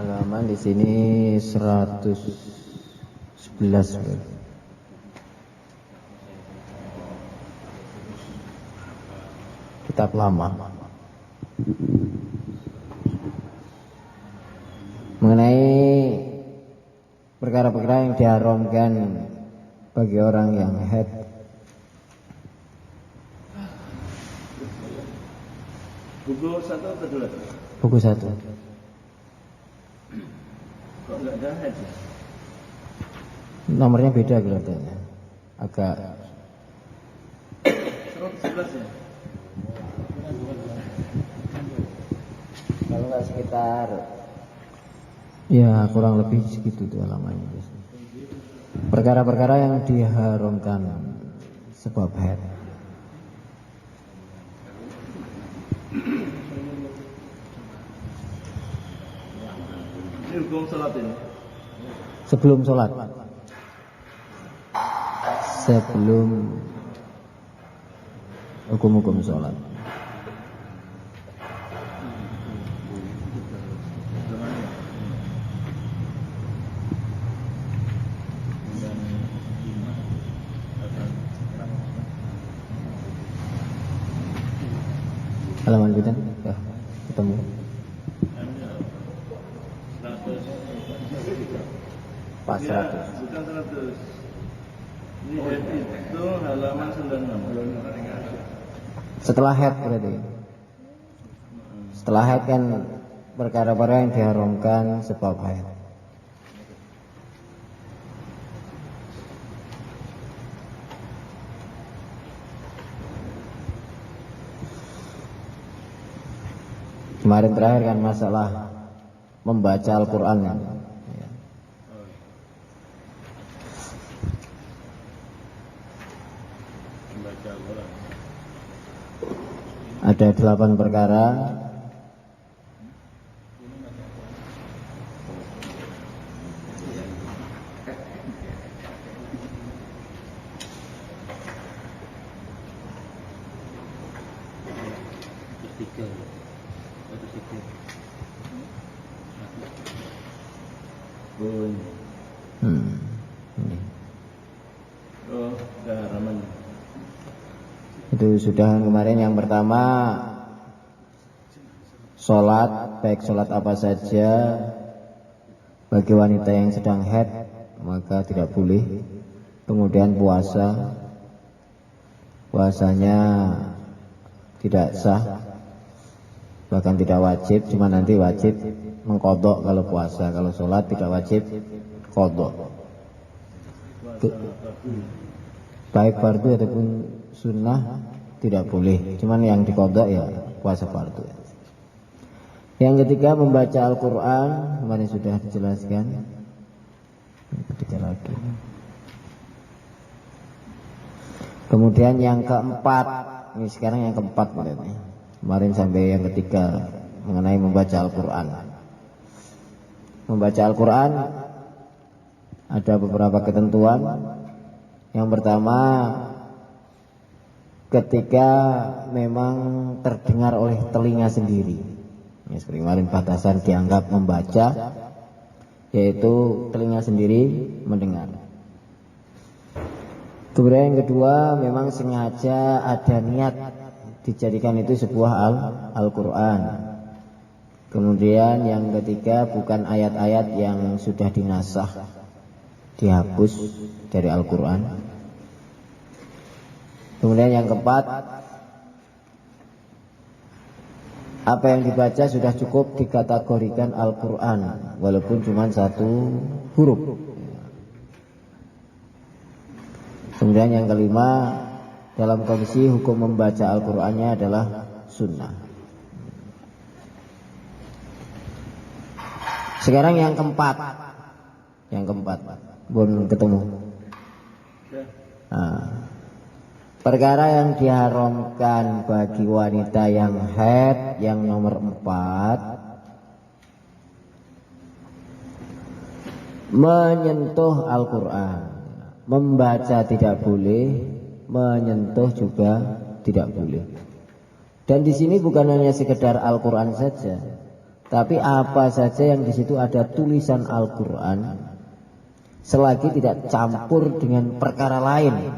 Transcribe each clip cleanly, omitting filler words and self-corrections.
Halaman di sini 111. Kitab lama. Mengenai perkara-perkara yang diharamkan bagi orang yang haid. Buku 1 atau 2? Buku 1. Kok enggak ada haid ya? Nomornya beda kelihatannya. Agak 111 ya? kalau nggak sekitar ya kurang lebih segitu tuh halamannya. Perkara-perkara yang diharamkan sebab haid. Ini hukum salat ini. Sebelum sholat. Sebelum hukum-hukum sholat. Halaman kita ya, ketemu. Pas 100. Bukan 100. Ini haid itu halaman 96. Setelah haid berarti. Setelah haid kan perkara-perkara yang diharamkan sebab haid. Kemarin terakhir kan masalah membaca Al-Quran ya. Ada 8 perkara. Oh, udah haraman. Itu sudah kemarin. Yang pertama, sholat, baik sholat apa saja bagi wanita yang sedang haid maka tidak boleh. Kemudian puasanya tidak sah, bahkan tidak wajib, cuma nanti wajib mengqadha kalau puasa. Kalau sholat tidak wajib qadha, baik fardu ataupun sunnah tidak boleh, cuman yang diqadha ya puasa fardu. Yang ketiga, membaca Al-Quran, kemarin sudah dijelaskan. Yang ketiga lagi. Kemudian yang keempat, ini sekarang yang keempat berarti. Kemarin sampai yang ketiga mengenai membaca Al-Quran. Membaca Al-Quran ada beberapa ketentuan. Yang pertama, ketika memang terdengar oleh telinga sendiri. Ya, seperti kemarin batasan dianggap membaca, yaitu telinga sendiri mendengar. Kemudian yang kedua, memang sengaja ada niat dijadikan itu sebuah Al-Quran. Kemudian yang ketiga, bukan ayat-ayat yang sudah dinasakh, dihapus dari Al-Quran. Kemudian yang keempat, apa yang dibaca sudah cukup dikategorikan Al-Quran, walaupun cuma 1 huruf. Kemudian yang kelima, dalam kondisi hukum membaca Al-Qurannya adalah sunnah. Sekarang yang keempat, belum ketemu. Nah, perkara yang diharamkan bagi wanita yang haid, yang nomor 4, menyentuh Al-Quran. Membaca tidak boleh, menyentuh juga tidak boleh. Dan di sini bukan hanya sekedar Al-Quran saja, Tapi apa saja yang di situ ada tulisan Al-Quran, selagi tidak campur dengan perkara lain,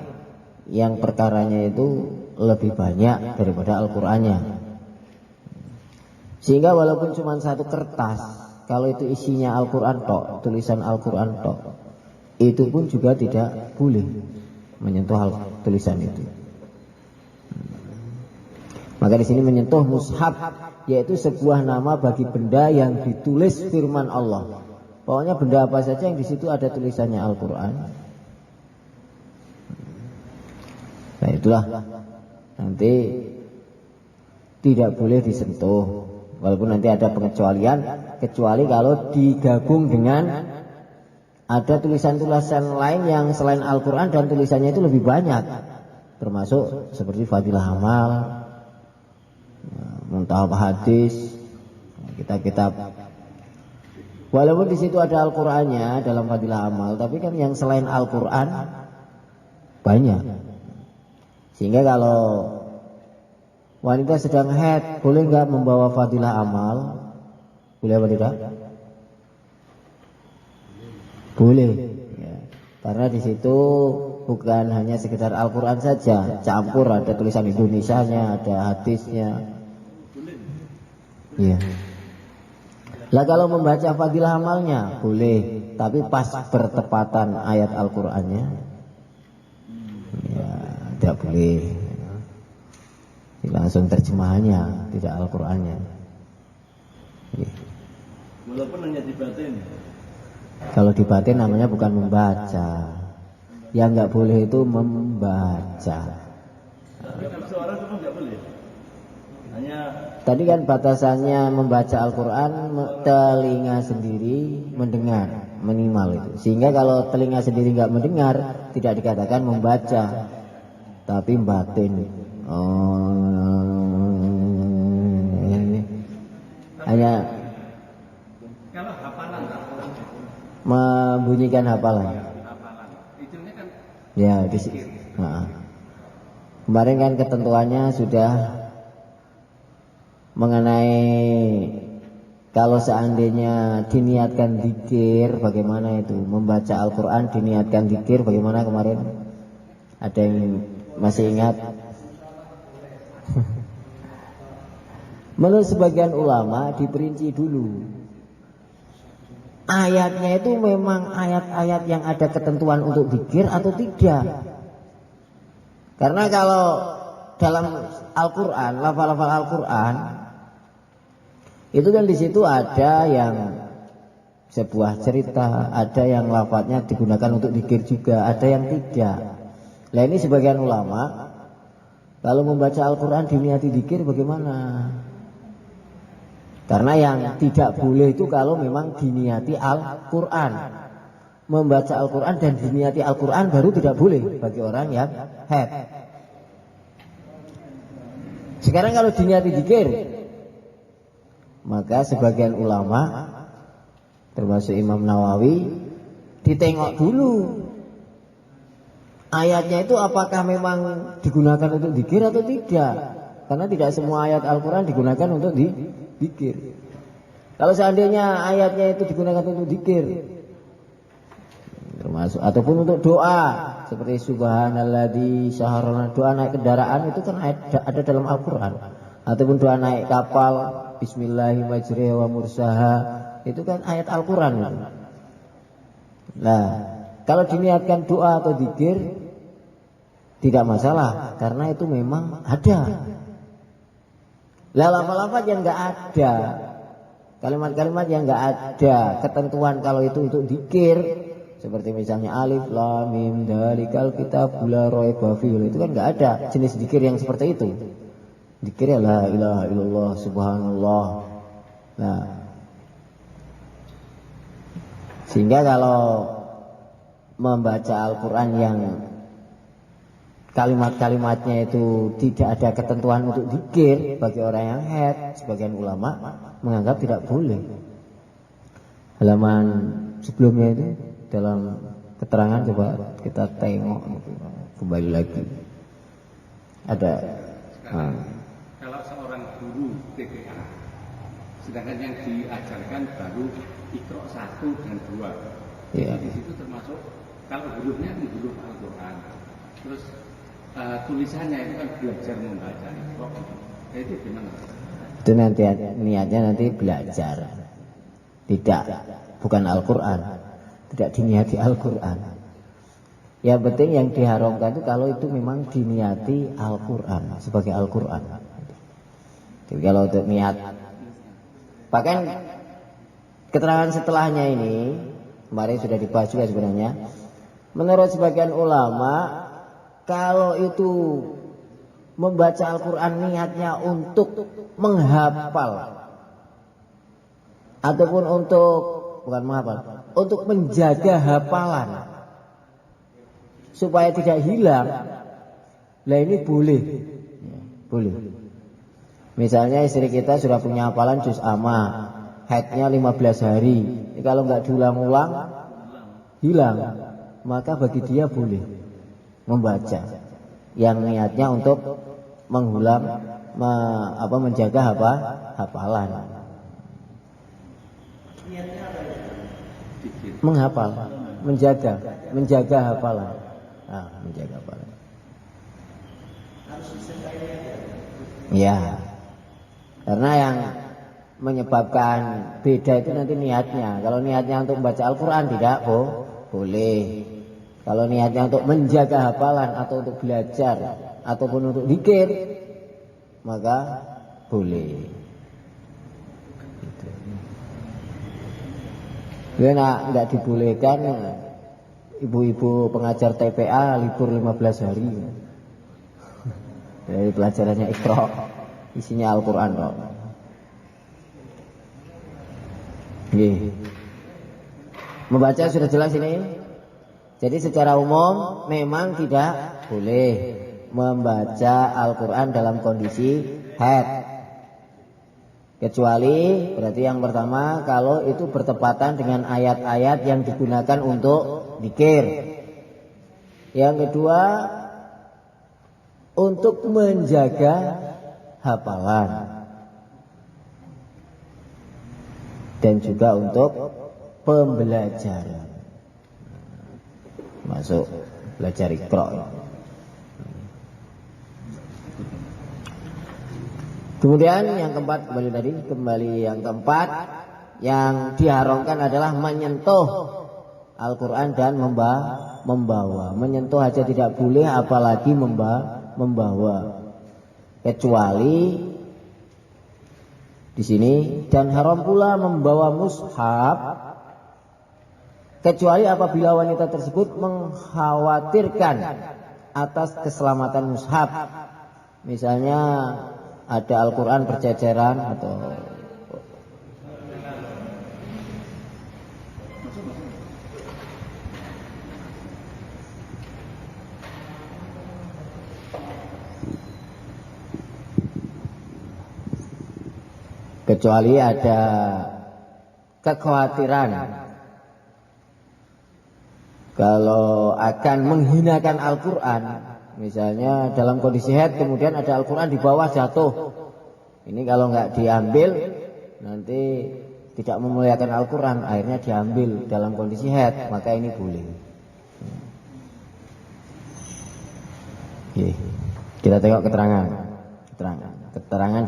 yang perkaranya itu lebih banyak daripada Al-Qurannya. Sehingga walaupun cuma satu kertas, kalau itu isinya Al-Quran tok, tulisan Al-Quran tok, itu pun juga tidak boleh menyentuh tulisan itu. Maka di sini menyentuh mushaf, yaitu sebuah nama bagi benda yang ditulis firman Allah. Pokoknya benda apa saja yang di situ ada tulisannya Al-Quran. Nah itulah nanti tidak boleh disentuh, walaupun nanti ada pengecualian, kecuali kalau digabung dengan ada tulisan-tulisan lain yang selain Al-Quran dan tulisannya itu lebih banyak, termasuk seperti Fadilah Amal, Muntahab Hadis, kitab-kitab. Walaupun di situ ada Al-Qur'annya dalam Fadilah Amal, tapi kan yang selain Al-Qur'an banyak. Sehingga kalau wanita sedang haid, boleh nggak membawa Fadilah Amal? Boleh apa tidak? Boleh. Ya. Karena di situ bukan hanya sekedar Al-Qur'an saja, campur, ada tulisan Indonesianya, ada hadisnya. Iya. Lah kalau membaca Fadilah Amalnya boleh, tapi pas bertepatan ayat Al-Qur'annya ya tidak boleh. Langsung terjemahannya, tidak Al-Qur'annya. Ya. Walaupun hanya dibatin. Kalau dibatin namanya bukan membaca. Yang nggak boleh itu membaca. Tapi suara itu nggak boleh. Hanya tadi kan batasannya membaca Al-Quran, telinga sendiri mendengar, minimal itu. Sehingga kalau telinga sendiri nggak mendengar, tidak dikatakan membaca, tapi batin. Hanya kalau hafalan membunyikan hafalan. Itu kan Ya, kemarin kan ketentuannya sudah mengenai kalau seandainya diniatkan dzikir, bagaimana itu membaca Al-Quran diniatkan dzikir, bagaimana kemarin? Ada yang masih ingat? Menurut sebagian ulama diperinci dulu. Ayatnya itu memang ayat-ayat yang ada ketentuan untuk dzikir atau tidak? Karena kalau dalam Al-Quran, lafal-lafal Al-Quran itu kan di situ ada yang sebuah cerita, ada yang lafadznya digunakan untuk dzikir juga, ada yang tidak. Nah ini sebagian ulama kalau membaca Al-Quran diniati dzikir bagaimana? Karena yang tidak boleh itu kalau memang diniati Al-Quran. Membaca Al-Quran dan diniati Al-Quran baru tidak boleh bagi orang yang haid. Sekarang kalau diniati dzikir, maka sebagian ulama termasuk Imam Nawawi ditengok dulu ayatnya itu apakah memang digunakan untuk dzikir atau tidak. Karena tidak semua ayat Al-Quran digunakan untuk dzikir. Kalau seandainya ayatnya itu digunakan untuk dzikir, termasuk ataupun untuk doa seperti subhanalladzi syaharana, doa naik kendaraan itu kan ada dalam Al-Quran, ataupun doa naik kapal bismillahirrahmanirrahim wa mursaha, itu kan ayat Al-Quran itu. Nah kalau diniatkan doa atau dzikir tidak masalah, karena itu memang ada. Lah lafaz-lafaz yang enggak ada, kalimat-kalimat yang enggak ada ketentuan kalau itu untuk dzikir, seperti misalnya alif lam mim dzalikal kitabul la raiba fihi, itu kan enggak ada jenis dzikir yang seperti itu. Dzikir la ilaha illallah subhanallah. Nah, sehingga kalau membaca Al-Quran yang kalimat-kalimatnya itu tidak ada ketentuan untuk dzikir bagi orang yang haid, sebagian ulama menganggap tidak boleh. Halaman sebelumnya itu dalam keterangan coba kita tengok kembali lagi. Ada kalau seorang guru TPA Sedangkan yang diajarkan baru Iqra 1 dan 2. Iya. Di situ termasuk kalau hurufnya itu huruf Al-Qur'an. Terus tulisannya itu kan belajar membaca Iqra. Itu gimana? Itu nanti niatnya nanti belajar. Tidak, bukan Al-Qur'an. Tidak diniati Al-Qur'an. Yang penting yang diharamkan itu kalau itu memang diniati Al-Qur'an sebagai Al-Qur'an. Jadi kalau untuk niat, bahkan keterangan setelahnya ini kemarin sudah dibahas juga sebenarnya. Menurut sebagian ulama, kalau itu membaca Al-Quran niatnya untuk menghafal ataupun untuk bukan menghafal, untuk menjaga hafalan supaya tidak hilang, lah ini boleh, boleh. Misalnya istri kita sudah punya hafalan juz amma, haidnya 15 hari, kalau nggak diulang-ulang hilang, maka bagi dia boleh membaca yang niatnya untuk menjaga hafalan. Menghafal, menjaga hafalan. Menjaga hafalan. Ya. Karena yang menyebabkan beda itu nanti niatnya. Kalau niatnya untuk membaca Al-Quran tidak boleh. Kalau niatnya untuk menjaga hafalan atau untuk belajar ataupun untuk zikir, maka boleh. Gitu. Nggak dibolehkan ibu-ibu pengajar TPA libur 15 hari. Dari pelajarannya Iqra, isinya Al-Quran kok. Membaca sudah jelas ini. Jadi secara umum memang tidak boleh membaca Al-Quran dalam kondisi haid. Kecuali berarti yang pertama kalau itu bertepatan dengan ayat-ayat yang digunakan untuk zikir. Yang kedua untuk menjaga hafalan. Dan juga untuk pembelajaran. Masuk belajar Iqra. Kemudian yang keempat yang keempat yang diharamkan adalah menyentuh Al-Quran dan membawa. Menyentuh aja tidak boleh, apalagi membawa. Kecuali di sini dan haram pula membawa mushaf kecuali apabila wanita tersebut mengkhawatirkan atas keselamatan mushaf. Misalnya ada Al-Quran berceceran atau kecuali ada kekhawatiran kalau akan menghinakan Al-Quran, misalnya dalam kondisi haid kemudian ada Al-Quran di bawah jatuh, ini kalau nggak diambil nanti tidak memuliakan Al-Quran, akhirnya diambil dalam kondisi haid, maka ini boleh. Kita tengok keterangan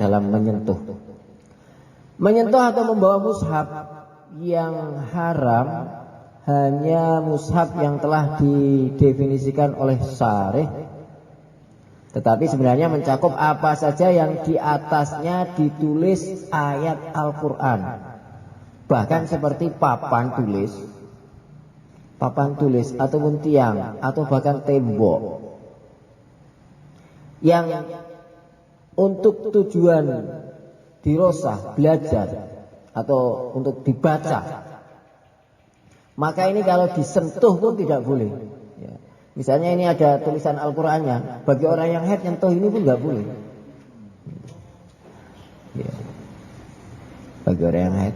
dalam menyentuh atau membawa mushaf. Yang haram hanya mushaf yang telah didefinisikan oleh syarih, tetapi sebenarnya mencakup apa saja yang di atasnya ditulis ayat Al-Quran. Bahkan seperti papan tulis ataupun tiang atau bahkan tembok yang untuk tujuan dirosah, belajar atau untuk dibaca, maka ini kalau disentuh pun tidak boleh. Ya. Misalnya ini ada tulisan Al-Qurannya, bagi orang yang haid nyentuh ini pun nggak boleh. Ya. Bagi orang yang haid,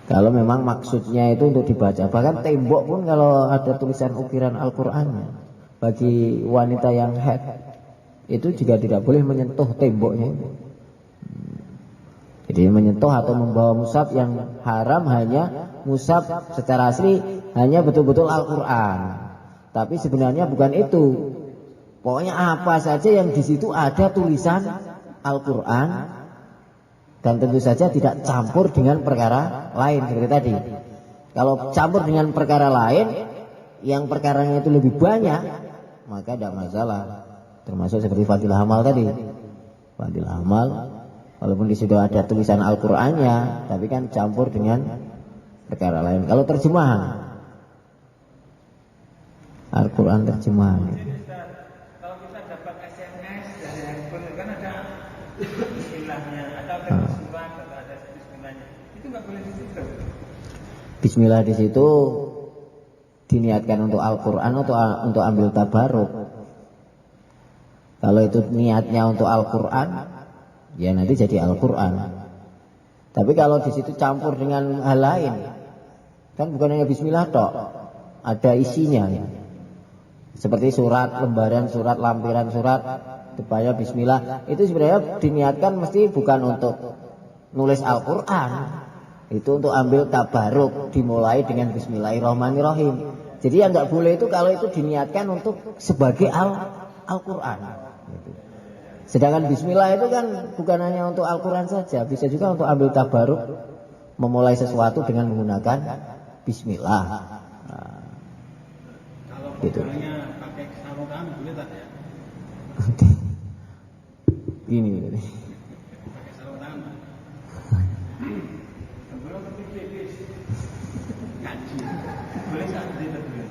kalau memang maksudnya itu untuk dibaca, bahkan tembok pun kalau ada tulisan ukiran Al-Qurannya, bagi wanita yang haid itu juga tidak boleh menyentuh temboknya itu. Jadi menyentuh atau membawa mushaf yang haram hanya mushaf secara asli hanya betul-betul Al-Quran. Tapi sebenarnya bukan itu. Pokoknya apa saja yang di situ ada tulisan Al-Quran dan tentu saja tidak campur dengan perkara lain seperti tadi. Kalau campur dengan perkara lain yang perkaranya itu lebih banyak, maka tidak masalah. Termasuk seperti Fadilah Amal tadi. Fadilah Amal walaupun di situ ada tulisan Al-Qur'annya, tapi kan campur dengan perkara lain. Kalau terjemahan Al-Qur'an terjemahan. Kalau kita dapat SMS dari handphone kan ada bismillahnya, atau ada surat atau ada bismillahnya, itu nggak boleh di situ. Bismillah di situ diniatkan untuk Al-Qur'an atau untuk ambil tabaruk. Kalau itu niatnya untuk Al-Qur'an, ya nanti jadi Al-Qur'an. Tapi kalau di situ campur dengan hal lain, kan bukan hanya bismillah tok, ada isinya. Seperti surat, lembaran surat, lampiran surat, depannya bismillah. Itu sebenarnya diniatkan mesti bukan untuk nulis Al-Qur'an. Itu untuk ambil tabaruk, dimulai dengan bismillahirrahmanirrahim. Jadi yang nggak boleh itu kalau itu diniatkan untuk sebagai Al-Qur'an. Sedangkan bismillah itu kan bukan hanya untuk Al-Quran saja, bisa juga untuk ambil tabaruk, memulai sesuatu dengan menggunakan bismillah. Nah, Kalau gitu. pegangnya pakai sarung tangan boleh tak ya? Gini. Pakai sarung tangan. Sebelum kepipis ngaji. Boleh tak tidak boleh?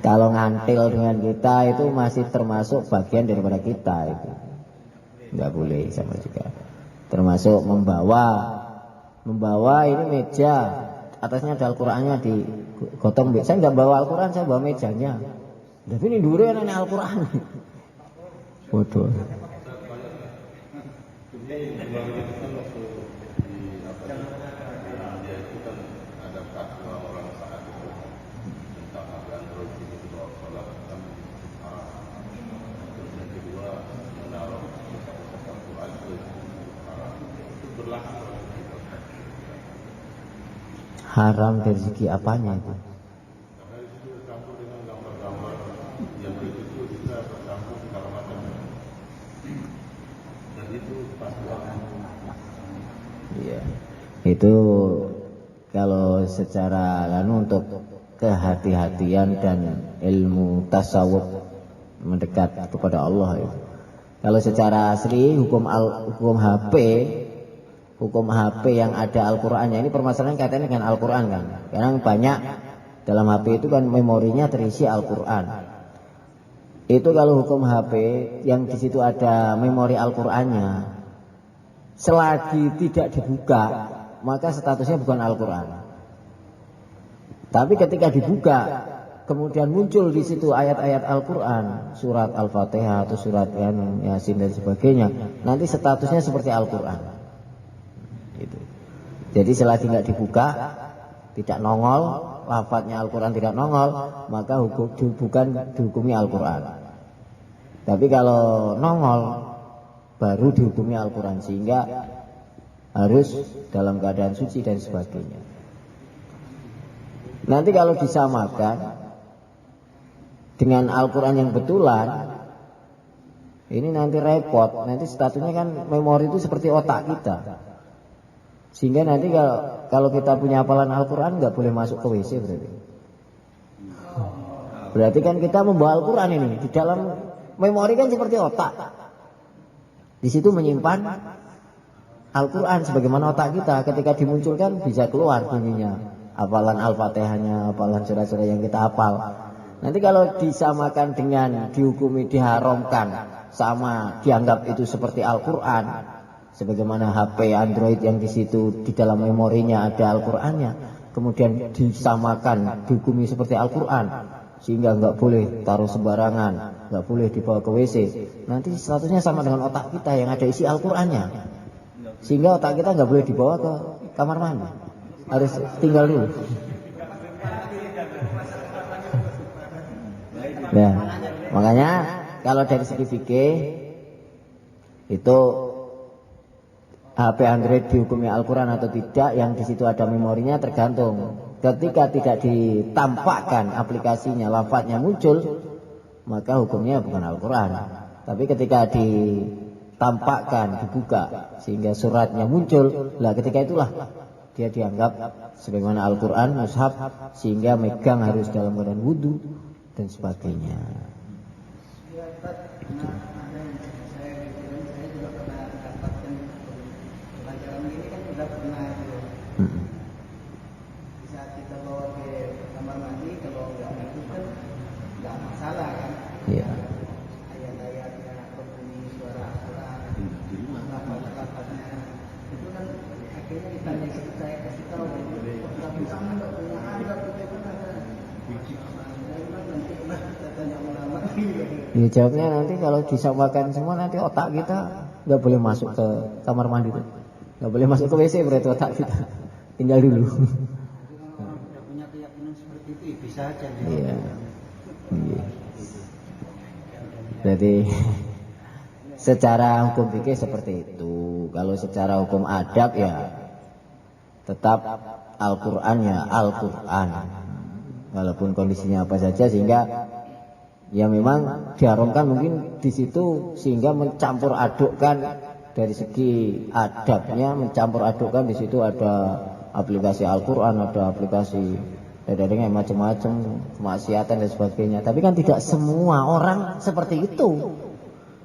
Kalau ngantil dengan kita itu masih termasuk bagian daripada kita itu. Nggak boleh sama juga. Termasuk membawa ini meja, atasnya ada Al-Qur'annya digotong. Saya nggak bawa Al-Qur'an, saya bawa mejanya. Tapi ini dulu yang nenek Al-Qur'an. Bodoh. Haram dari segi apanya itu? Iya. Itu kalau secara untuk kehati-hatian dan ilmu tasawuf mendekat kepada Allah itu. Kalau secara asli hukum HP yang ada Al-Qur'annya, ini permasalahan kaitannya dengan Al-Qur'an kan. Karena banyak dalam HP itu kan memorinya terisi Al-Qur'an. Itu kalau hukum HP yang di situ ada memori Al-Qur'annya, selagi tidak dibuka, maka statusnya bukan Al-Qur'an. Tapi ketika dibuka, kemudian muncul di situ ayat-ayat Al-Qur'an, surat Al-Fatihah atau surat Yasin dan sebagainya, nanti statusnya seperti Al-Qur'an. Gitu. Jadi selagi nggak dibuka, tidak nongol, lafadznya Al-Quran tidak nongol, maka bukan dihukumi Al-Quran. Tapi kalau nongol, baru dihukumi Al-Quran, sehingga harus dalam keadaan suci dan sebagainya. Nanti kalau disamakan dengan Al-Quran yang betulan, ini nanti repot. Nanti statusnya kan memori itu seperti otak kita. Sehingga nanti kalau kita punya hafalan Al-Quran nggak boleh masuk ke WC berarti. Berarti kan kita membawa Al-Quran ini di dalam memori kan seperti otak. Di situ menyimpan Al-Quran sebagaimana otak kita. Ketika dimunculkan bisa keluar bunyinya, hafalan Al-Fatihahnya, hafalan surat-surat yang kita hafal. Nanti kalau disamakan dengan dihukumi diharamkan, sama dianggap itu seperti Al-Quran. Sebagaimana HP Android yang di situ di dalam memorinya ada Al-Qur'annya, kemudian disamakan dihukumi seperti Al-Qur'an, sehingga nggak boleh taruh sembarangan, nggak boleh dibawa ke WC. Nanti statusnya sama dengan otak kita yang ada isi Al-Qur'annya, sehingga otak kita nggak boleh dibawa ke kamar mandi, harus tinggal dulu. Nah, makanya kalau dari segi fikih itu HP Android dihukumi Al-Quran atau tidak, yang di situ ada memorinya tergantung. Ketika tidak ditampakkan aplikasinya, lafadznya muncul, maka hukumnya bukan Al-Quran. Tapi ketika ditampakkan, dibuka, sehingga suratnya muncul, lah ketika itulah dia dianggap sebagaimana Al-Quran, mushaf, sehingga megang harus dalam keadaan wudhu dan sebagainya. Ya. Ayat-ayatnya, berbunyi suara Al-Quran, lafaz-lafaznya, itu kan akhirnya ditanya, saya kasih tahu, nggak bisa nggak punya adab, nanti tanya ulama. Ya, jawabnya nanti kalau disamakan semua, nanti otak kita nggak boleh masuk ke kamar mandi tuh, nggak boleh masuk ke WC, berarti otak kita tinggal dulu. Kalau tidak punya keyakinan seperti itu, bisa aja. Iya. Jadi secara hukum fikih seperti itu. Kalau secara hukum adab ya tetap Al-Quran ya Al-Quran, walaupun kondisinya apa saja, sehingga ya memang diharamkan mungkin di situ, sehingga mencampur adukkan dari segi adabnya, mencampur adukkan di situ ada aplikasi Al-Quran, ada aplikasi dengan macam-macam kemaksiatan dan sebagainya. Tapi kan tidak semua orang seperti itu,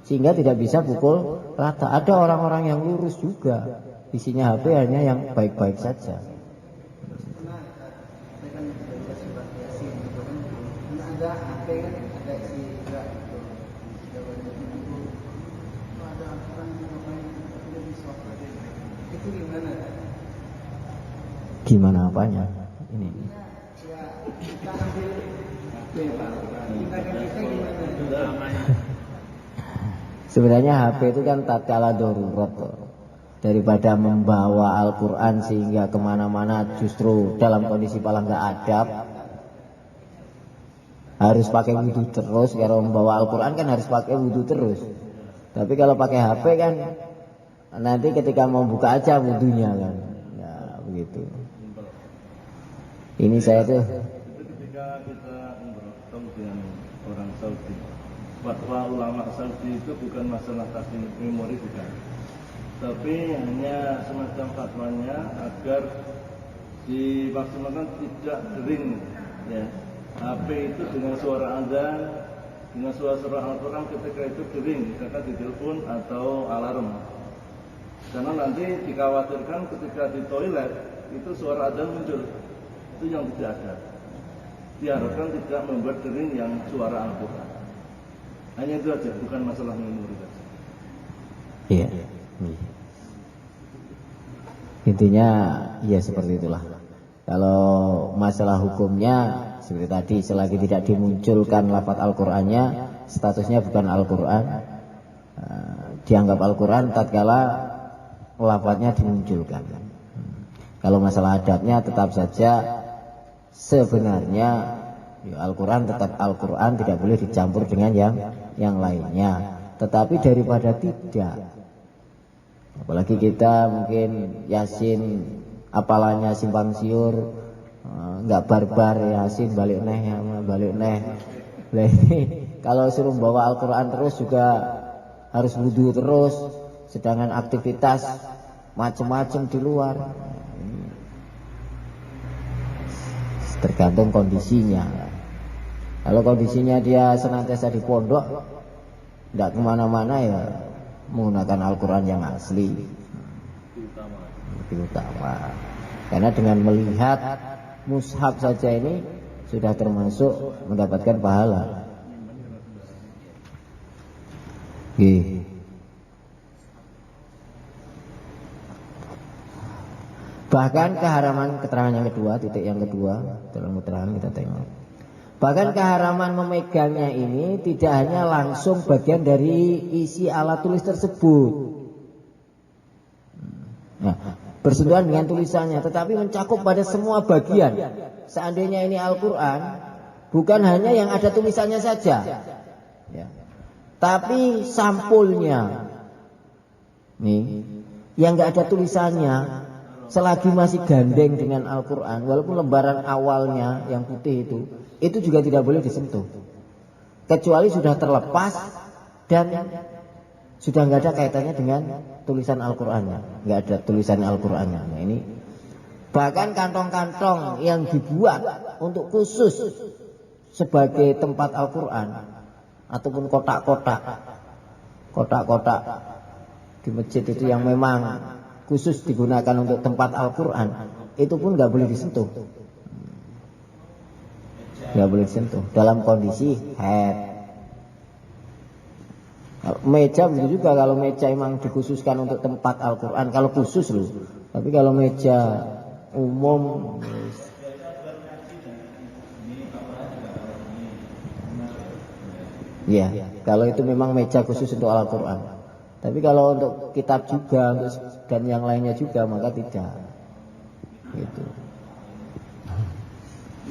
sehingga tidak bisa pukul rata. Ada orang-orang yang lurus juga, isinya HP hanya yang baik-baik saja. Ada HP kan, ada isi juga gitu. Ada Al-Quran yang di software itu gimana? Gimana apanya? Ini. Sebenarnya HP itu kan tatkala darurat, daripada membawa Al-Quran sehingga kemana-mana justru dalam kondisi paling nggak adab, harus pakai wudhu terus. Kalau membawa Al-Quran kan harus pakai wudhu terus. Tapi kalau pakai HP kan nanti ketika mau buka aja wudhunya kan, ya begitu. Ini saya tuh ketika kita bertemu dengan orang Saudi, fatwa ulama Saudi itu bukan masalah kasih memori, bukan, tapi hanya semacam fatwanya agar dimaksimalkan tidak dering ya HP itu dengan suara azan, dengan suara Al-Quran ketika itu dering, ketika ditelepon atau alarm, karena nanti dikhawatirkan ketika di toilet itu suara azan muncul. Itu yang tidak ada. Diharapkan tidak membuat dering yang suara Al-Quran. Hanya itu aja, bukan masalah memori. iya. Intinya ya seperti itulah. Kalau masalah hukumnya seperti tadi, selagi tidak dimunculkan lafaz Al-Qur'annya, statusnya bukan Al-Qur'an. Dianggap Al-Qur'an tatkala lafaznya dimunculkan. Kalau masalah adabnya tetap saja sebenarnya ya Al-Quran tetap Al-Quran, tidak boleh dicampur dengan yang lainnya. Tetapi daripada tidak, apalagi kita mungkin Yasin apalannya simpang siur, nggak barbar, Yasin balik neh. Kalau suruh bawa Al-Quran terus juga harus wudhu terus, sedangkan aktivitas macam-macam di luar. Tergantung kondisinya. Kalau kondisinya dia senantiasa di pondok, tidak kemana-mana, ya menggunakan Al-Quran yang asli lebih utama. Karena dengan melihat mushaf saja ini sudah termasuk mendapatkan pahala. Bahkan keharaman, keterangan yang kedua, titik yang kedua dalam keterangan kita tengok. Bahkan keharaman memegangnya ini tidak hanya langsung bagian dari isi alat tulis tersebut, nah, bersentuhan dengan tulisannya, tetapi mencakup pada semua bagian. Seandainya ini Al-Quran, bukan hanya yang ada tulisannya saja, ya, tapi sampulnya. Nih, yang nggak ada tulisannya, selagi masih gandeng dengan Al-Quran, walaupun lembaran awalnya yang putih itu juga tidak boleh disentuh, kecuali sudah terlepas dan sudah nggak ada kaitannya dengan tulisan Al-Qurannya, nggak ada tulisan Al-Qurannya. Nah ini bahkan kantong-kantong yang dibuat untuk khusus sebagai tempat Al-Quran ataupun kotak-kotak di masjid itu yang memang khusus digunakan untuk tempat Al-Quran, itu pun nggak boleh disentuh, nggak boleh disentuh dalam kondisi haid. Meja begitu juga, kalau meja emang dikhususkan untuk tempat Al-Quran, kalau khusus loh. Tapi kalau meja umum, ya kalau itu memang meja khusus untuk Al-Quran. Tapi kalau untuk kitab juga dan yang lainnya juga, maka tidak. Gitu.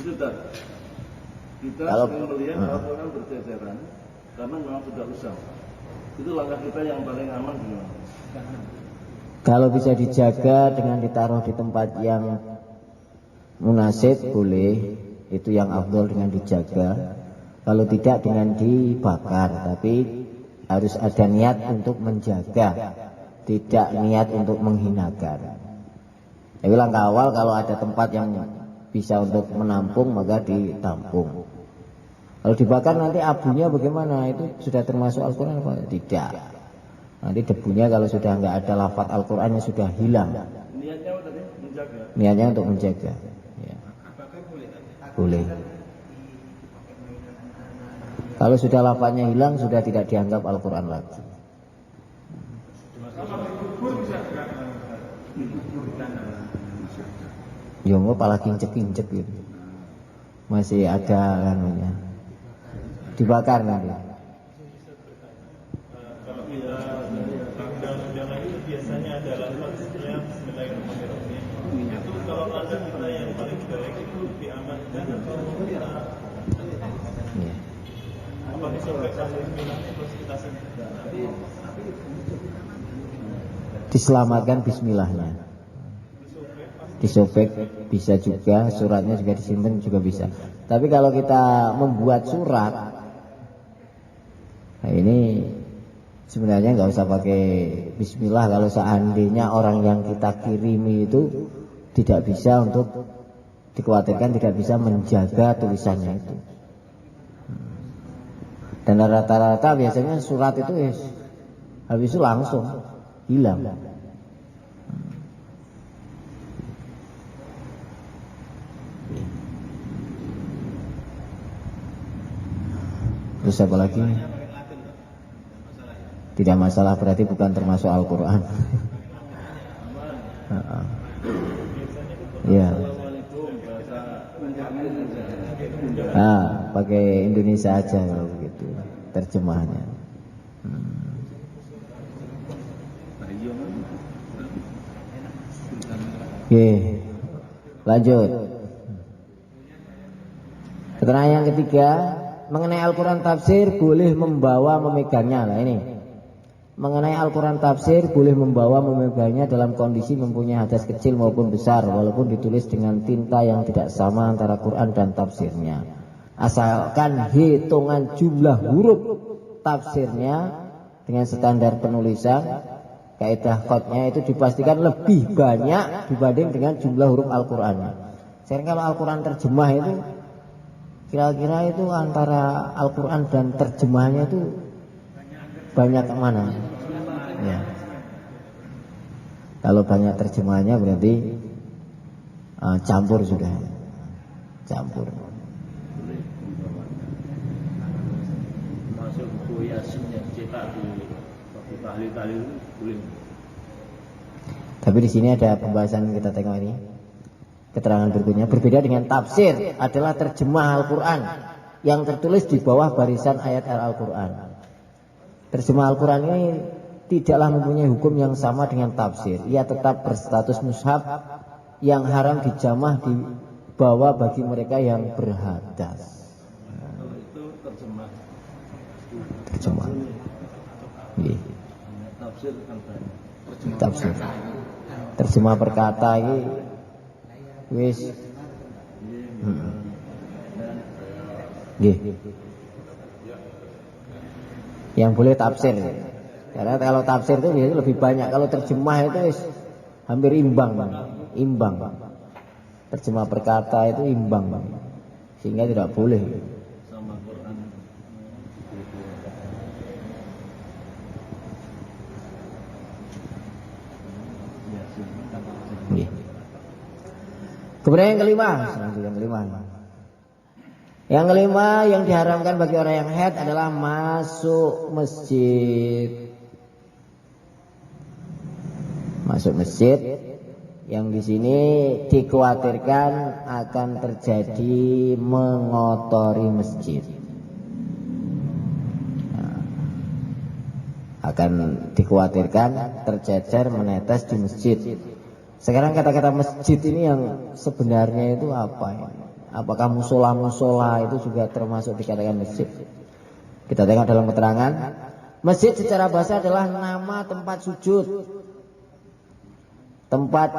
Itu tak. Kita Kalau sering melihat Al-Quran berceceran karena memang sudah usang. Itu langkah kita yang paling aman gimana? Kalau bisa dijaga dengan ditaruh di tempat yang munasib boleh, itu yang afdol dengan dijaga. Kalau tidak dengan dibakar, tapi harus ada niat untuk menjaga, tidak niat untuk menghinakan. Jadi langkah awal kalau ada tempat yang bisa untuk menampung maka ditampung. Kalau dibakar nanti abunya bagaimana? Itu sudah termasuk Al-Quran apa? Tidak. Nanti debunya kalau sudah nggak ada lafaz Al-Qurannya sudah hilang. Niatnya apa tadi? Menjaga. Niatnya untuk menjaga. Ya. Boleh. Kalau sudah lafaznya hilang sudah tidak dianggap Al-Quran lagi. Ya mau pala kincek-kincek gitu. Masih ada kanunya. Dibakar nanti. Kalau kita undangan itu biasanya ada lafaznya Bismillahirrahmanirrahim. Itu kalau ada kita yang paling baik itu diamankan atau kita apa disobekkan Bismillahnya terus kita sebut. Diselamatkan Bismillahnya. Disobek bisa juga, suratnya juga disimpan juga bisa. Tapi kalau kita membuat surat, nah ini sebenarnya nggak usah pakai Bismillah. Kalau seandainya orang yang kita kirimi itu tidak bisa, untuk dikhawatirkan tidak bisa menjaga tulisannya itu. Dan rata-rata biasanya surat itu habis itu langsung hilang. Terus apa lagi? Tidak masalah, berarti bukan termasuk Al-Quran. Ya. Pakai Indonesia aja kalau begitu terjemahannya. Oke, lanjut. Keterangan yang ketiga, mengenai Al-Quran tafsir boleh membawa memegangnya. Nah ini, mengenai Al-Quran tafsir boleh membawa memegangnya dalam kondisi mempunyai hadas kecil maupun besar, walaupun ditulis dengan tinta yang tidak sama antara Quran dan tafsirnya, asalkan hitungan jumlah huruf tafsirnya dengan standar penulisan kaidah qadnya itu dipastikan lebih banyak dibanding dengan jumlah huruf Al-Qurannya. Sekarang kalau Al-Quran terjemah itu kira-kira itu antara Al-Quran dan terjemahnya itu banyak mana? Ya. Kalau banyak terjemahannya berarti campur sudah. Campur. Masuk buku Yasin yang cetak di tahlil-tahlil boleh. Tapi di sini ada pembahasan, kita tengok ini. Keterangan berikutnya, berbeda dengan tafsir adalah terjemah Al-Quran yang tertulis di bawah barisan ayat Al-Quran. Terjemah Al-Quran ini tidaklah mempunyai hukum yang sama dengan tafsir. Ia tetap berstatus mushaf yang haram dijamah di bawah bagi mereka yang berhadas. Kalau itu terjemah. Terjemah. Iya. Tafsir kan banyak. tafsir. Terjemah perkata ini wis nggih. Yang boleh tafsir. Karena kalau tafsir itu biasanya lebih banyak, kalau terjemah itu wis hampir imbang. Terjemah perkata itu imbang, sehingga tidak boleh. Sama Quran. Nggih. Kemudian yang kelima, yang kelima yang diharamkan bagi orang yang haid adalah masuk masjid. Masuk masjid yang di sini dikhawatirkan akan terjadi mengotori masjid. Nah, akan dikhawatirkan tercecer menetes di masjid. Sekarang kata-kata masjid ini yang sebenarnya itu apa ya? Apakah musola itu juga termasuk dikatakan masjid? Kita tengok dalam keterangan. Masjid secara bahasa adalah nama tempat sujud. Tempat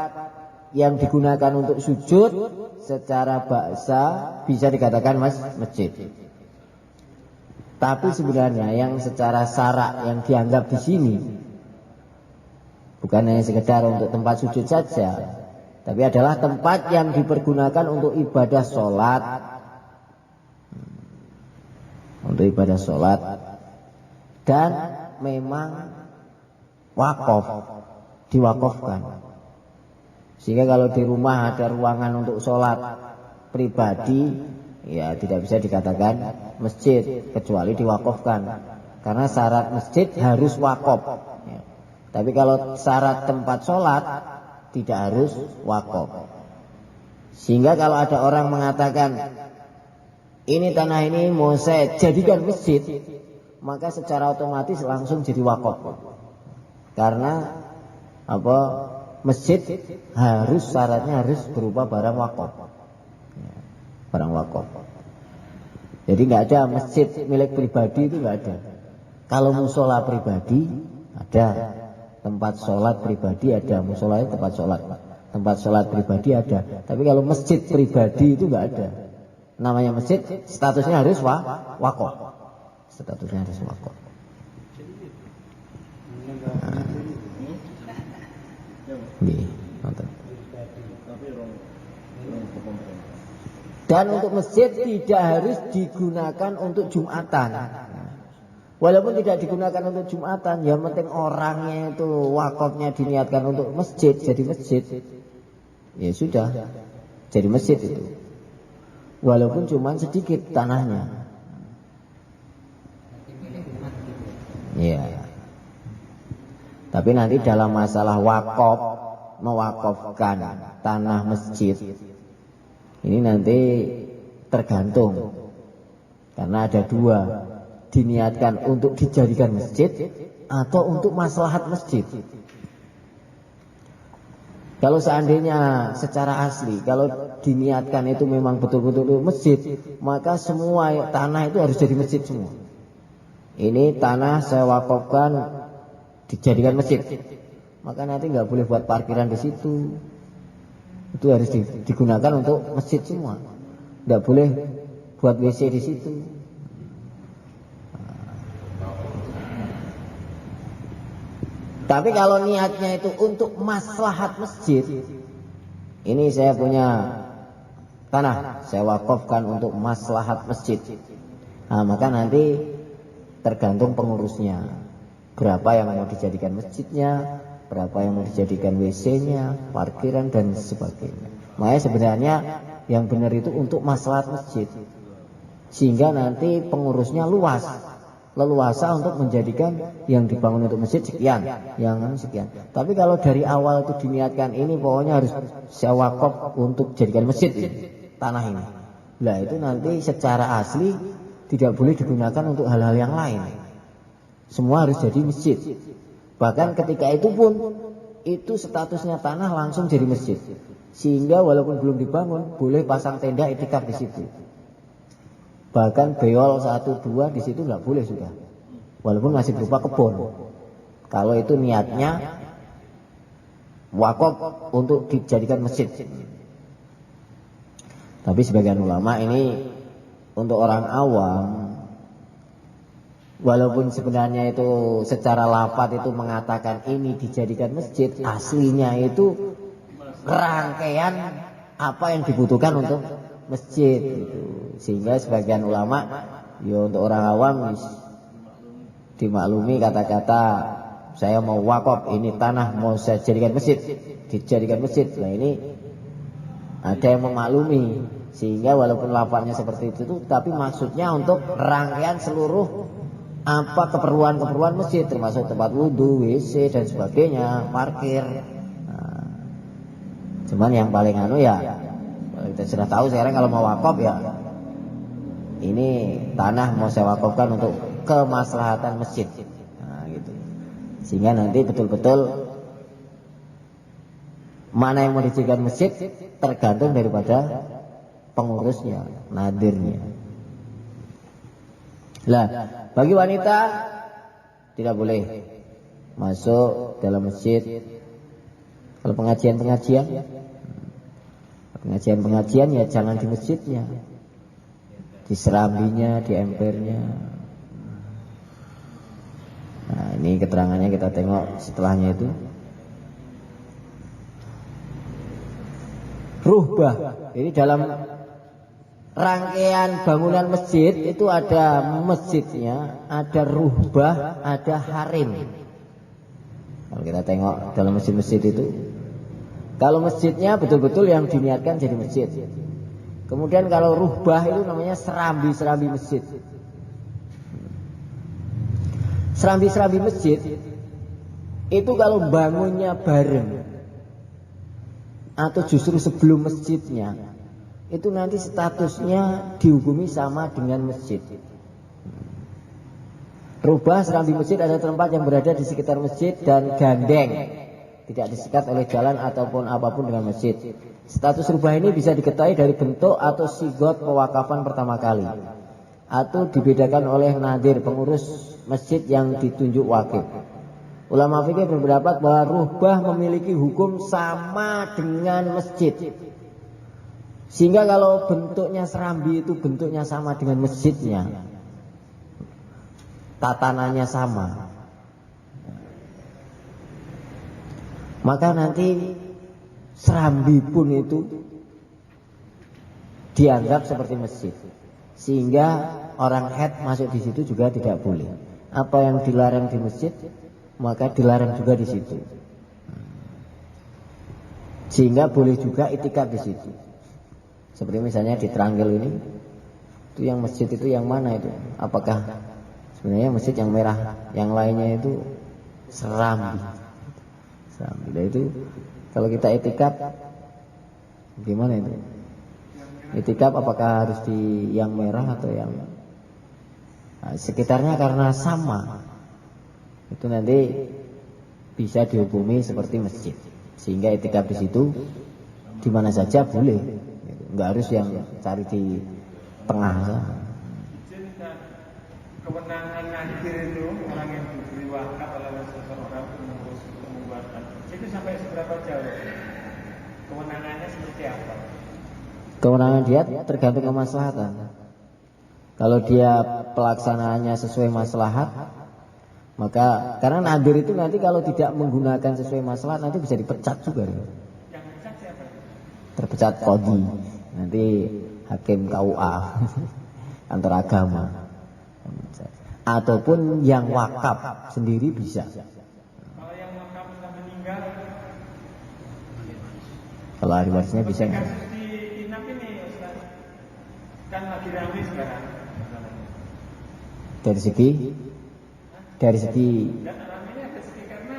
yang digunakan untuk sujud secara bahasa bisa dikatakan masjid. Tapi sebenarnya yang secara syarak yang dianggap di sini bukan hanya sekedar untuk tempat sujud saja, tapi adalah tempat yang dipergunakan untuk ibadah sholat. Untuk ibadah sholat. Dan memang wakaf, diwakafkan. Sehingga kalau di rumah ada ruangan untuk sholat pribadi, ya tidak bisa dikatakan masjid, kecuali diwakafkan. Karena syarat masjid harus wakaf. Ya. Tapi kalau syarat tempat sholat tidak harus wakaf. Sehingga kalau ada orang mengatakan ini tanah ini mau saya jadikan masjid, maka secara otomatis langsung jadi wakaf. Karena apa? Masjid harus syaratnya harus berupa barang wakaf. Barang wakaf. Jadi nggak ada masjid milik pribadi, itu nggak ada. Kalau musola pribadi ada. Tempat sholat pribadi ada, musola itu tempat sholat. Tempat sholat pribadi ada. Tapi kalau masjid pribadi itu nggak ada. Namanya masjid, statusnya harus wakaf. Statusnya harus wakaf. Dan untuk masjid tidak harus digunakan untuk Jumatan. Walaupun tidak digunakan untuk Jumatan, yang penting orangnya itu wakafnya diniatkan untuk masjid, jadi masjid. Ya sudah, jadi masjid itu. Walaupun cuma sedikit tanahnya. Ya. Tapi nanti dalam masalah wakaf, mewakafkan tanah masjid, ini nanti tergantung. Karena ada dua, diniatkan untuk dijadikan masjid atau untuk maslahat masjid. Kalau seandainya secara asli, kalau diniatkan itu memang betul-betul masjid, maka semua tanah itu harus jadi masjid semua. Ini tanah saya wakafkan dijadikan masjid, maka nanti nggak boleh buat parkiran di situ. Itu harus digunakan untuk masjid semua. Nggak boleh buat WC di situ. Tapi kalau niatnya itu untuk maslahat masjid, ini saya punya tanah, saya wakafkan untuk maslahat masjid. Nah, maka nanti tergantung pengurusnya. Berapa yang mau dijadikan masjidnya, berapa yang mau dijadikan WC-nya, parkiran dan sebagainya. Makanya sebenarnya yang benar itu untuk maslahat masjid. Sehingga nanti pengurusnya luas. Leluasa untuk menjadikan yang dibangun untuk masjid sekian, yang sekian. Tapi kalau dari awal itu diniatkan ini pokoknya harus saya wakaf untuk jadikan masjid tanah ini. Nah itu nanti secara asli tidak boleh digunakan untuk hal-hal yang lain. Semua harus jadi masjid. Bahkan ketika itu pun itu statusnya tanah langsung jadi masjid. Sehingga walaupun belum dibangun boleh pasang tenda itikaf di situ. Bahkan beol 1, 2 di situ nggak boleh sudah, walaupun masih berupa kebun. Kalau itu niatnya wakaf untuk dijadikan masjid. Tapi sebagian ulama ini untuk orang awam, walaupun sebenarnya itu secara lafaz itu mengatakan ini dijadikan masjid, aslinya itu rangkaian apa yang dibutuhkan untuk masjid gitu. Sehingga sebagian ulama ya untuk orang awam dimaklumi kata-kata saya mau wakaf, ini tanah mau saya jadikan masjid, dijadikan masjid. Nah ini ada yang memaklumi, sehingga walaupun lafaznya seperti itu tapi maksudnya untuk rangkaian seluruh apa keperluan-keperluan masjid, termasuk tempat wudhu, WC dan sebagainya, parkir. Nah, cuman yang paling ya kita sudah tahu sekarang kalau mau wakaf ya ini tanah mau saya wakafkan untuk kemaslahatan masjid. Nah, gitu. Sehingga nanti betul-betul mana yang mau dijadikan masjid tergantung daripada pengurusnya, nadirnya. Lah, bagi wanita tidak boleh masuk dalam masjid. Kalau pengajian ya jangan di masjidnya, di serambinya, di empernya. Nah, ini keterangannya kita tengok setelahnya itu. Ruhbah. Jadi dalam rangkaian bangunan masjid itu ada masjidnya, ada ruhbah, ada harim. Kalau kita tengok dalam masjid-masjid itu, kalau masjidnya betul-betul yang diniatkan jadi masjid. Kemudian kalau ruhbah itu namanya serambi-serambi masjid. Serambi-serambi masjid itu kalau bangunnya bareng atau justru sebelum masjidnya, itu nanti statusnya dihukumi sama dengan masjid. Rubah serambi masjid ada tempat yang berada di sekitar masjid dan gandeng, tidak disekat oleh jalan ataupun apapun dengan masjid. Status rubah ini bisa diketahui dari bentuk atau sigot pewakafan pertama kali, atau dibedakan oleh nadir, pengurus masjid yang ditunjuk wakil. Ulama fikih berpendapat bahwa ruhbah memiliki hukum sama dengan masjid. Sehingga kalau bentuknya serambi itu bentuknya sama dengan masjidnya, tatanannya sama, maka nanti serambi pun itu dianggap seperti masjid. Sehingga orang haid masuk di situ juga tidak boleh. Apa yang dilarang di masjid maka dilarang juga di situ. Sehingga boleh juga itikaf di situ. Seperti misalnya di Teranggil ini, itu yang masjid itu yang mana itu? Apakah sebenarnya masjid yang merah, yang lainnya itu serambi. Serambi. Nah itu kalau kita itikaf gimana itu? Itikaf apakah harus di yang merah atau yang sekitarnya karena sama? Itu nanti bisa dihukumi seperti masjid. Sehingga itikaf di situ di mana saja boleh. Enggak harus yang cari di tengah saja. Izin dan kewenangan nadir itu orang yang diberi wakaf oleh seseorang mengurus pembuatan itu sampai seberapa jauh? Kewenangannya seperti apa? Kewenangan dia tergantung kemaslahatan. Kalau dia pelaksanaannya sesuai maslahat, maka karena nadir itu nanti kalau tidak menggunakan sesuai maslahat nanti bisa dipecat juga. Yang pecat siapa? Terpecat qadhi, nanti hakim KUA antar agama. Ataupun yang wakaf sendiri bisa. Kalau yang wakaf sudah meninggal, Kalau ahli warisnya bisa nggak? kasus di Inap ini Ustaz, kan lagi ramai sekarang. Dari segi Dan ramainya dari segi karena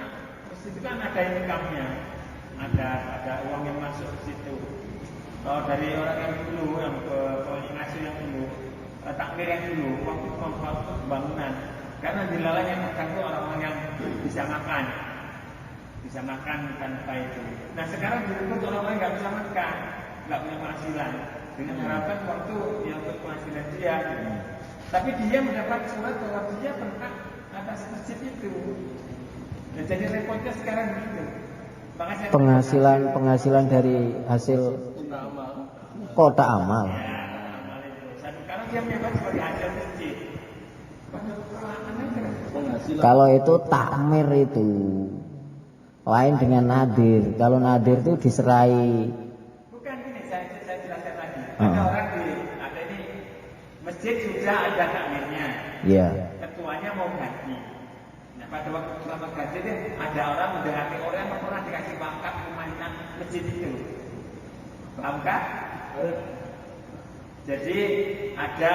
masjid itu kan ada income-nya, ada uang yang masuk ke situ. Kalau dari orang yang dulu, yang koordinasi yang dulu, takmir yang dulu, waktu itu bangunan. Karena dilalah yang makan itu orang-orang yang bisa makan tanpa itu. Nah sekarang direbut orang-orang nggak bisa makan, nggak punya penghasilan. Dengan harapan waktu yang untuk penghasilan dia. Tapi dia mendapat surat bahwa dia berhak atas masjid itu. Nah, jadi repotnya sekarang begitu. penghasilan dari hasil kota amal. Kalau dia menyebut sebagai hasil masjid, Kalau itu takmir itu lain dengan nadir. Kalau nadir itu diserai. bukan gini, saya jelaskan lagi. Ada orang ada ini masjid sudah ada takmirnya. Iya. Ketuanya mau ganti. Nah, pada waktu selama ganti itu ada orang mendekati orang yang pernah dikasih wakaf pemainan masjid itu. Paham kan? Jadi ada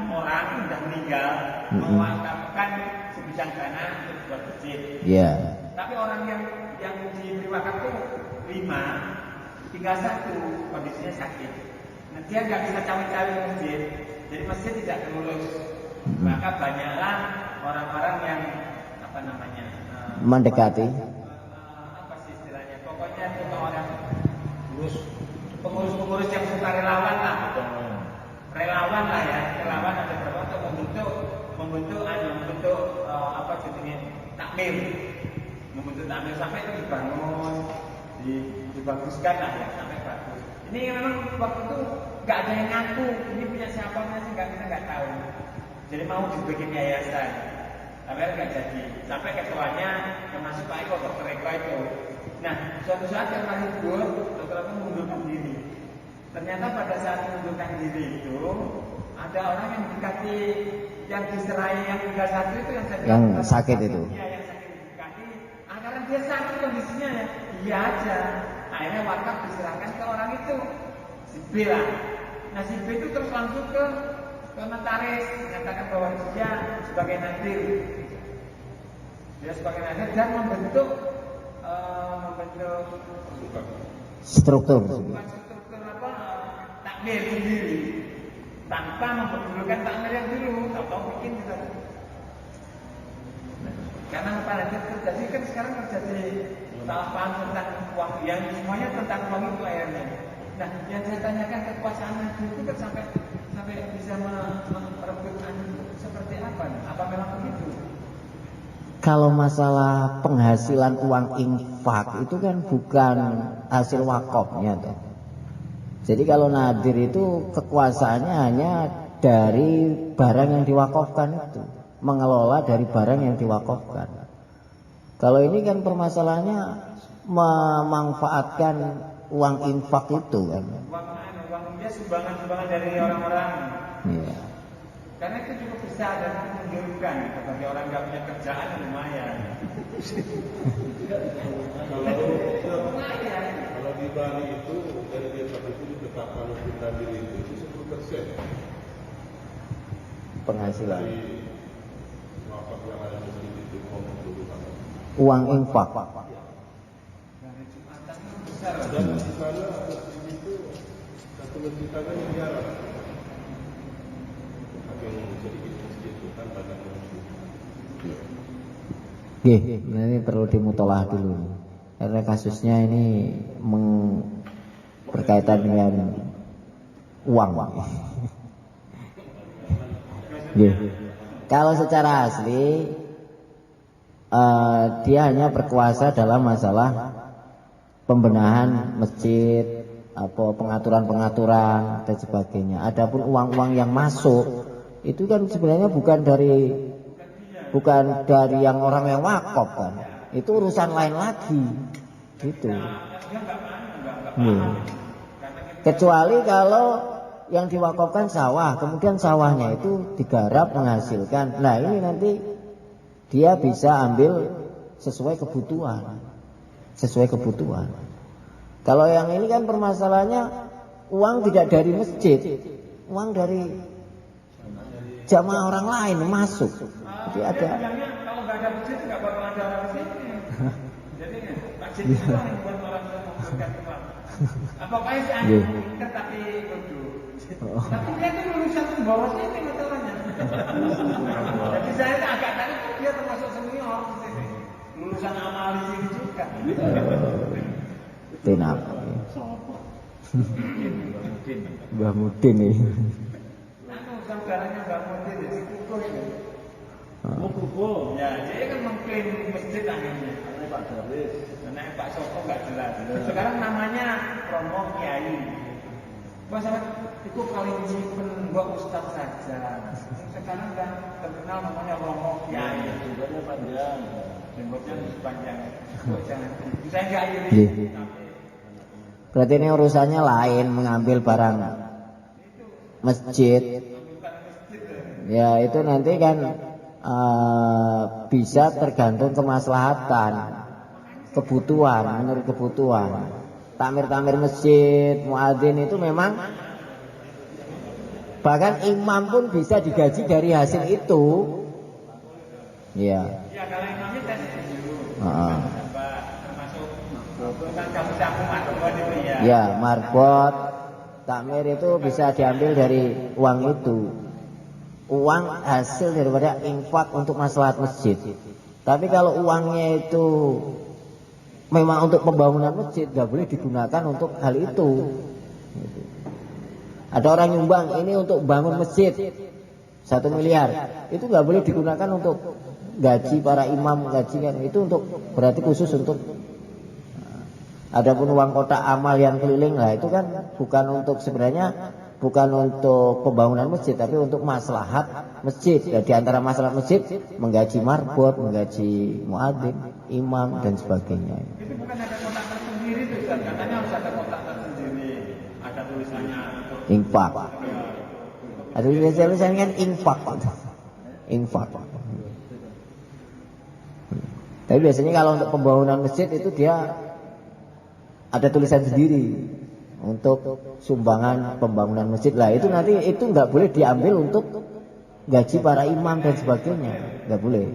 orang sudah meninggal mewakafkan sebidang dana untuk buat masjid. Iya. Tapi orang yang diberi wakaf itu 5, tinggal 1 kondisinya sakit. Nah, dia nggak bisa cawe-cawe masjid, jadi masjid tidak terurus. Maka banyaklah orang-orang yang apa namanya Mendekati. apa sih istilahnya? Pokoknya itu orang pengurus-pengurus yang suka relawan lah, relawan lah ya, relawan ada berapa untuk membentuk apa jenisnya takmir, membentuk takmir sampai itu dibangun, dibaguskan lah ya sampai bagus. Ini memang waktu itu nggak ada yang ngaku ini punya siapa sih kita nggak tahu. Jadi mau dibikin yayasan, tapi nggak jadi. Sampai ketuanya termasuk Pak Eko, Dr. Eko itu. Nah, suatu saat yang paling libur, Dr. Eko mengundurkan diri. Ternyata pada saat mengundurkan diri itu ada orang yang dikati, yang diserai yang tinggal 1 itu yang sakit itu. Iya, yang sakit dikati. Karena dia sakit kondisinya ya, iya aja. Akhirnya wakaf diserahkan ke orang itu, si B lah. Nah si B itu terus langsung ke notaris mengatakan bahwa dia sebagai nadir, dan membentuk Struktur apa takmir sendiri tanpa memperdulikan takmir yang dulu atau bikin gitu. Karena apa terjadi kan sekarang terjadi salah paham tentang uang, yang semuanya tentang uang itu akhirnya. Nah, yang saya tanyakan kekuasaan Nabi itu kan sampai bisa merebut seperti apa? Apa memang begitu? Kalau masalah penghasilan uang infak itu kan bukan hasil wakofnya toh. Jadi kalau nadir itu kekuasaannya hanya dari barang yang diwakafkan itu, mengelola dari barang yang diwakafkan. Kalau ini kan permasalahannya memanfaatkan uang infak itu kan. Uang dia sumbangan dari orang-orang. Iya. Karena itu cukup besar dan menunjukkan bagi orang nggak punya kerjaan lumayan. Kalau di Bali itu dari desa itu ditetapkan untuk nadir itu 10% Penghasilan dari wakaf yang ada di sini itu uang infak. dan di sana masjid itu satu masjid ada miliaran. Yang sedikit masjid itu kan banyak masjid. Ini perlu dimutolaah dulu. Karena kasusnya ini berkaitan dengan uang. Kalau secara asli dia hanya berkuasa dalam masalah pembenahan masjid, pengaturan-pengaturan dan sebagainya. Adapun uang-uang yang masuk itu kan sebenarnya bukan dari yang orang yang wakaf kan. Itu urusan lain lagi. Gitu. Kecuali kalau yang diwakafkan sawah, kemudian sawahnya itu digarap menghasilkan. Nah, ini nanti dia bisa ambil sesuai kebutuhan. Kalau yang ini kan permasalahannya uang tidak dari masjid, uang dari jamaah orang lain masuk. Jadi ada. Kalau nggak ada masjid nggak bakal ada orang di sini. Jadi masjid itu yang buat orang mengumpulkan uang. Apakah sih aneh pintar tapi bodoh. Tapi dia tuh lulusan bawah sini masalahnya. Jadi saya agak tahu dia termasuk senior di sini. Lulusan amali sini juga. Tenap. Mbah Mudin nih. Saudaranya Mbak Mudin di Kukuh itu. Kubo. Ya, dia kan mengklaim masjid akhirnya. Karena Pak Darwis. Karena Pak Soko nggak jelas. Sekarang namanya Romo Kiai. Masalah itu paling simpen buat ustaz saja. Sekarang kan terkenal namanya Romo Kiai. Jenggotnya panjang. Jenggotnya panjang. Jangan. Saya nggak ini. Iya. Berarti ini urusannya lain, mengambil barang masjid. Ya itu nanti kan bisa tergantung kemaslahatan, kebutuhan, menurut kebutuhan. Takmir-takmir masjid, muadzin itu memang bahkan imam pun bisa digaji dari hasil itu. Ya. Ya kalau imamnya tes dulu. Termasuk bukan kamu cakupan itu ya. Ya, marbot, takmir itu bisa diambil dari uang itu. Uang hasil daripada infak untuk maslahat masjid. Tapi kalau uangnya itu memang untuk pembangunan masjid, nggak boleh digunakan untuk hal itu. Ada orang nyumbang ini untuk bangun masjid 1 miliar, itu nggak boleh digunakan untuk gaji para imam, gajian itu untuk berarti khusus untuk. Adapun uang kotak amal yang keliling lah itu kan bukan untuk sebenarnya bukan untuk pembangunan masjid, tapi untuk maslahat masjid. Dan di antara maslahat masjid menggaji marbot, menggaji muadzin, imam dan sebagainya. Itu bukan ada kotak tersendiri tuh, katanya harus ada kotak tersendiri, ada tulisannya infak. Ada tulisannya kan infak. Infak. Tapi biasanya kalau untuk pembangunan masjid itu dia ada tulisan sendiri untuk sumbangan pembangunan masjid lah. Itu nanti itu nggak boleh diambil untuk gaji para imam dan sebagainya, nggak boleh.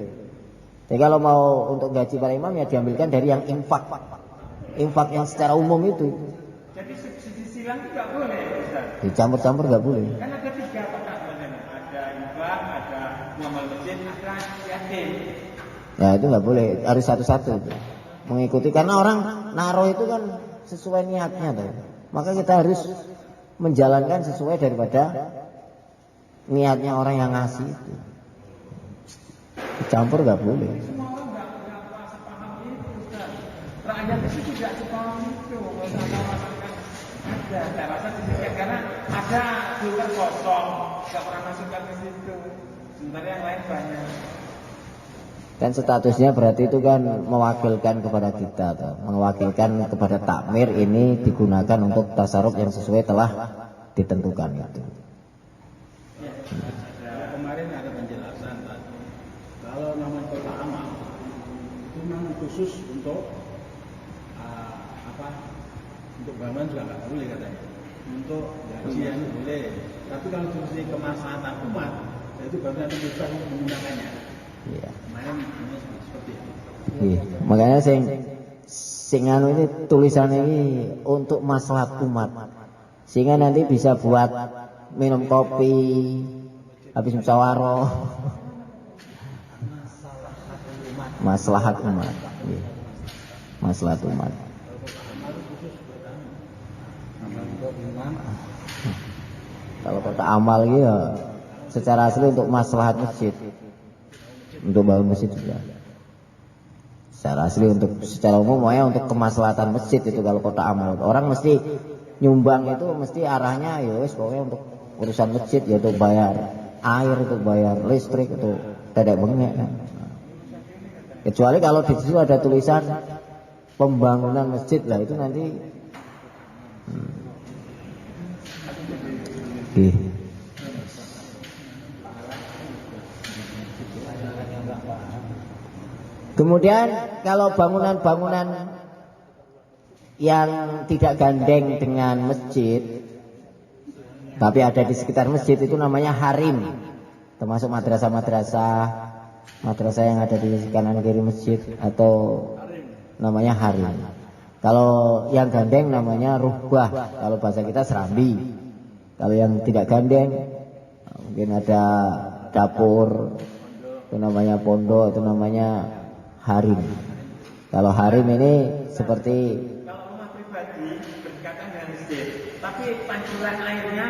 Jadi kalau mau untuk gaji para imam ya diambilkan dari yang infak yang secara umum itu. Jadi subsidi silang itu nggak boleh, Ustaz. Dicampur-campur nggak boleh. Kan ada 3 kotak sebenarnya, ada infak, ada muamal masjid, ada yatim. Ya itu nggak boleh, harus satu-satu itu. Mengikuti karena orang naruh itu kan sesuai niatnya tuh. Maka kita harus menjalankan sesuai daripada niatnya orang yang ngasih itu. Dicampur nggak boleh. Semua orang nggak sepaham itu, Ustaz. Rakyat itu tidak sepaham itu. Masalah-masalah ada. Saya rasa sedikit karena ada filter kosong, nggak pernah masukkan ke situ. Sementara yang lain banyak. Kan statusnya berarti itu kan mewakilkan kepada kita tuh. Mewakilkan kepada takmir ini digunakan untuk tasarruf yang sesuai telah ditentukan itu. Kemarin ada penjelasan kalau namanya kotak amal itu memang khusus untuk untuk bangunan juga nggak boleh katanya, untuk gajian boleh, tapi kalau fungsi kemaslahatan umat itu baru nanti bisa untuk menggunakannya. Iya. Kemarin ini seperti itu. Iya. Makanya sing anu ini tulisannya ini untuk maslahat umat, sehingga nanti bisa buat minum kopi habis musyawarah. Maslahat umat. Iya. Maslahat umat. Kalau kota amal gitu ya, secara asli untuk maslahat masjid, untuk bangun masjid juga. Secara asli untuk secara umum ya untuk kemaslahatan masjid itu kalau kota amal. Orang mesti nyumbang itu mesti arahnya ya wis pokoknya untuk urusan masjid ya, untuk bayar air, untuk bayar listrik, itu tidak bengek kan. Kecuali kalau di situ ada tulisan pembangunan masjid lah itu nanti Kemudian kalau bangunan-bangunan yang tidak gandeng dengan masjid tapi ada di sekitar masjid itu namanya harim, termasuk madrasah yang ada di kanan kiri masjid atau namanya harim. Kalau yang gandeng namanya ruhbah, kalau bahasa kita serambi. Kalau yang tidak gandeng mungkin ada dapur, itu namanya pondok, itu namanya harim. Kalau harim ini seperti kalau rumah pribadi berdekatan dengan masjid, tapi pancuran airnya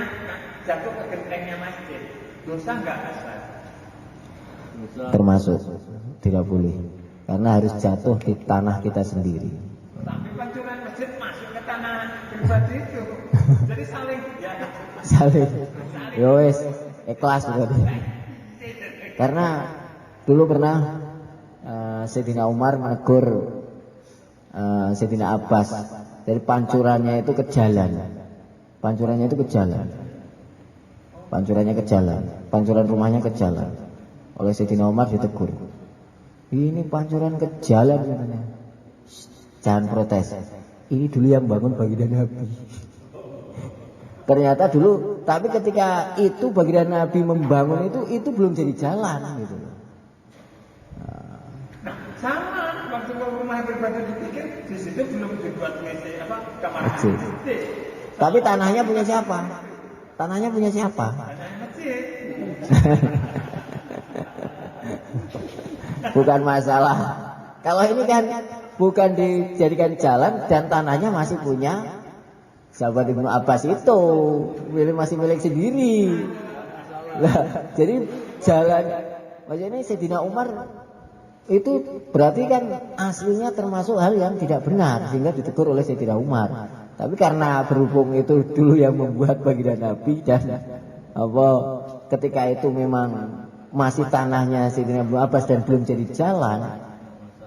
jatuh ke gentengnya masjid, dosa nggak Ustaz? termasuk tidak boleh karena harus jatuh di tanah kita sendiri. Tapi pancuran masjid masuk ke tanah pribadi itu. Jadi saling ya. Saling. Yo wes, ikhlas berarti. Karena dulu pernah Sayyidina Umar menegur Sayyidina Abbas dari pancurannya itu ke jalan. Pancurannya itu ke jalan. Pancurannya ke jalan. Pancuran rumahnya ke jalan. Oleh Sayyidina Umar ditegur. Ini pancuran ke jalan katanya. Jangan protes. Ini dulu yang bangun baginda Nabi. Ternyata dulu, tapi ketika itu baginda Nabi membangun itu belum jadi jalan gitu. Nah, sama waktu rumah pribadi dipikir di situ belum dibuat WC kamar masjid. Tapi tanahnya punya siapa? Tanahnya punya siapa? Tanahnya masjid. Bukan masalah. Kalau ini kan bukan dijadikan jalan dan tanahnya masih punya sahabat Ibnu Abbas itu, masih milik sendiri. Nah, jadi jalan, maksudnya Sayyidina Umar itu berarti kan aslinya termasuk hal yang tidak benar sehingga ditegur oleh Sayyidina Umar. Tapi karena berhubung itu dulu yang membuat baginda Nabi dan ketika itu memang masih tanahnya Sayyidina Ibnu Abbas dan belum jadi jalan,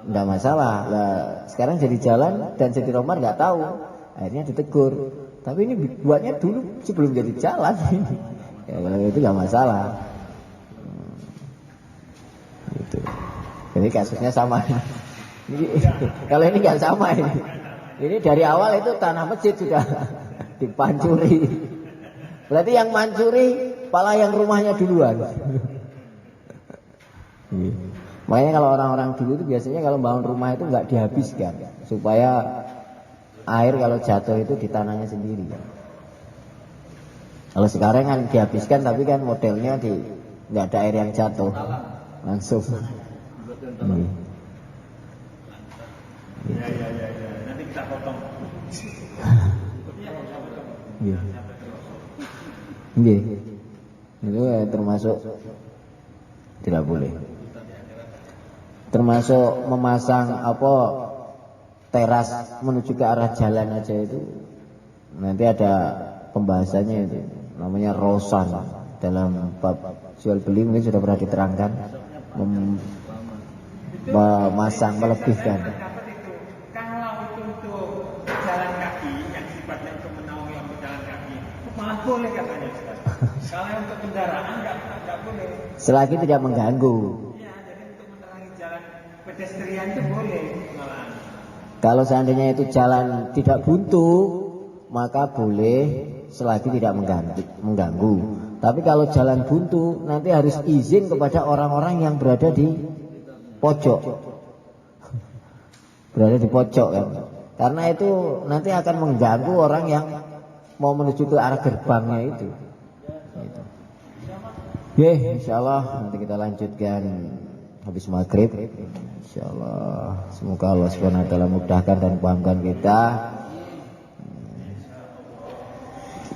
enggak masalah. Lah, sekarang jadi jalan dan Sayyidina Umar enggak tahu. Akhirnya ditegur. Tapi ini buatnya dulu sebelum jadi jalan. Ya, kalau itu enggak masalah. Gitu. Jadi kasusnya sama. Kalau ini enggak sama ini. Ini dari awal itu tanah masjid sudah dipancuri. Berarti yang mancuri pala yang rumahnya duluan. Makanya kalau orang-orang dulu itu biasanya kalau bangun rumah itu nggak dihabiskan supaya air kalau jatuh itu di tanahnya sendiri. Kalau sekarang kan dihabiskan tapi kan modelnya nggak ada air yang jatuh langsung. Ya. Nanti kita potong. Iya. Itu termasuk tidak boleh. Termasuk memasang teras menuju ke arah jalan aja itu nanti ada pembahasannya itu namanya rosan dalam bab jual beli mungkin sudah pernah diterangkan memasang melebihkan. Kalau itu untuk jalan kaki yang sifatnya untuk menaungi untuk jalan kaki malah boleh katanya. Kalau untuk kendaraan nggak boleh. Selagi tidak mengganggu. Pedestrian itu boleh malahan. Kalau seandainya itu jalan tidak buntu, maka boleh selagi tidak mengganggu. Tapi kalau jalan buntu, nanti harus izin kepada orang-orang yang berada di pojok. Berada di pojok kan. Karena itu nanti akan mengganggu orang yang mau menuju ke arah gerbangnya itu. Insyaallah nanti kita lanjutkan habis maghrib. InsyaAllah semoga Allah SWT mudahkan dan pahamkan kita.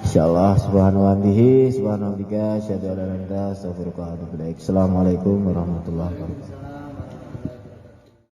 InsyaAllah subhanahu wa bihi subhanahu wa bika asyhadu an la ilaha illa anta astaghfiruka wa atubu ilaik. Assalamualaikum warahmatullahi wabarakatuh.